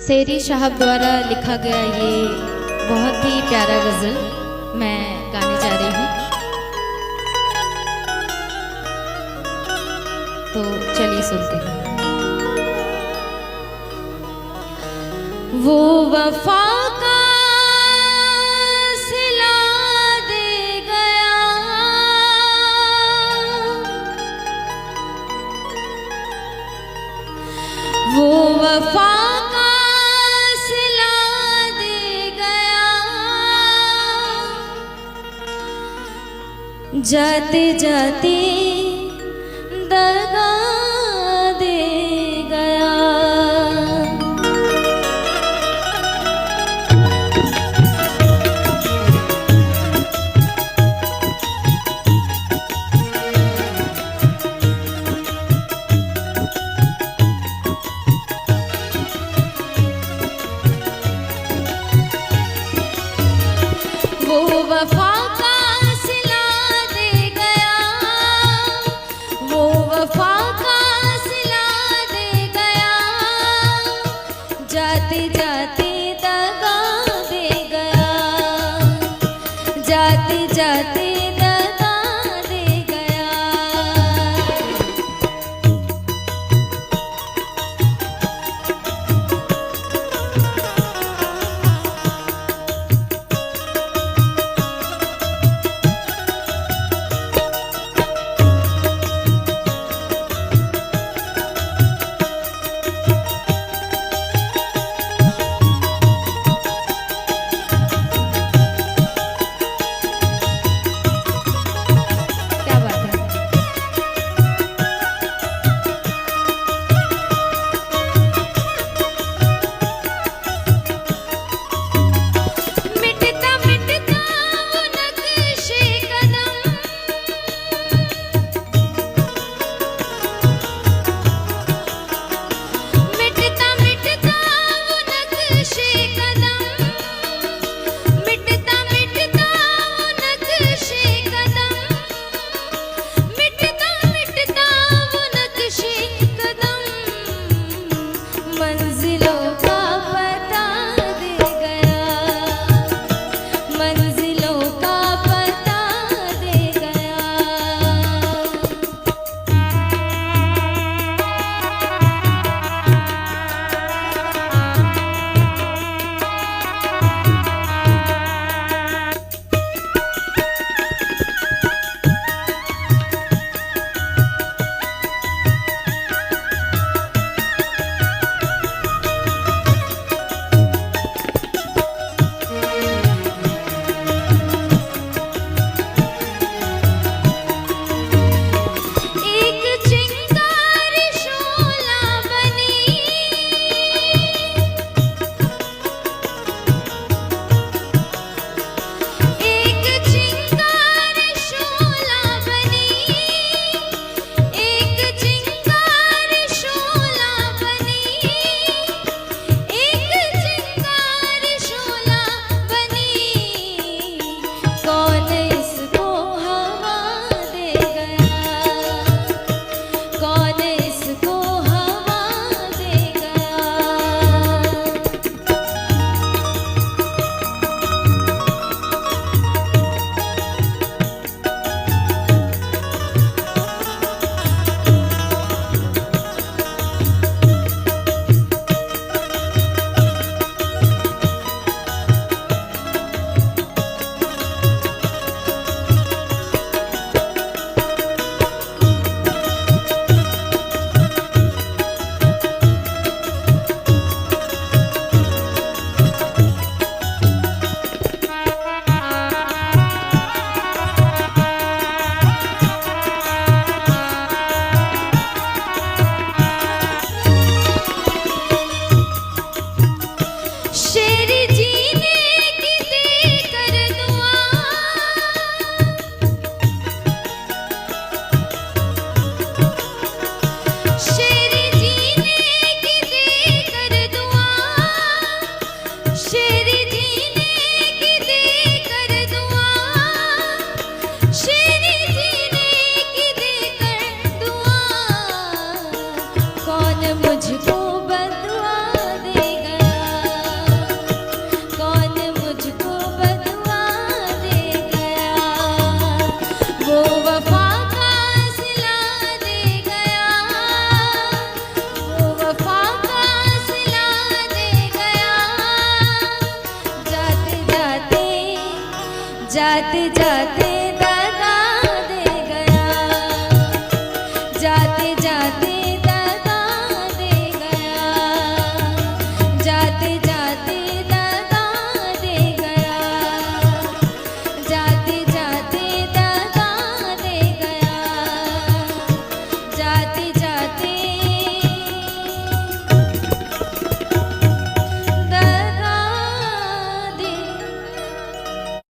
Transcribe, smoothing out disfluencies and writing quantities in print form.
शेरी साहब द्वारा लिखा गया ये बहुत ही प्यारा गजल मैं गाने जा रही हूँ। तो चलिए सुनते हैं। वो वफा का सिला दे गया, वो वफा का सिला दे गया, जाते जाते दगा दे गया। वो वफा का सिला दे गया, वो वफा का सिला दे गया, जाते जाते दगा दे गया, जाते जाते दगा दे गया। जाते जाते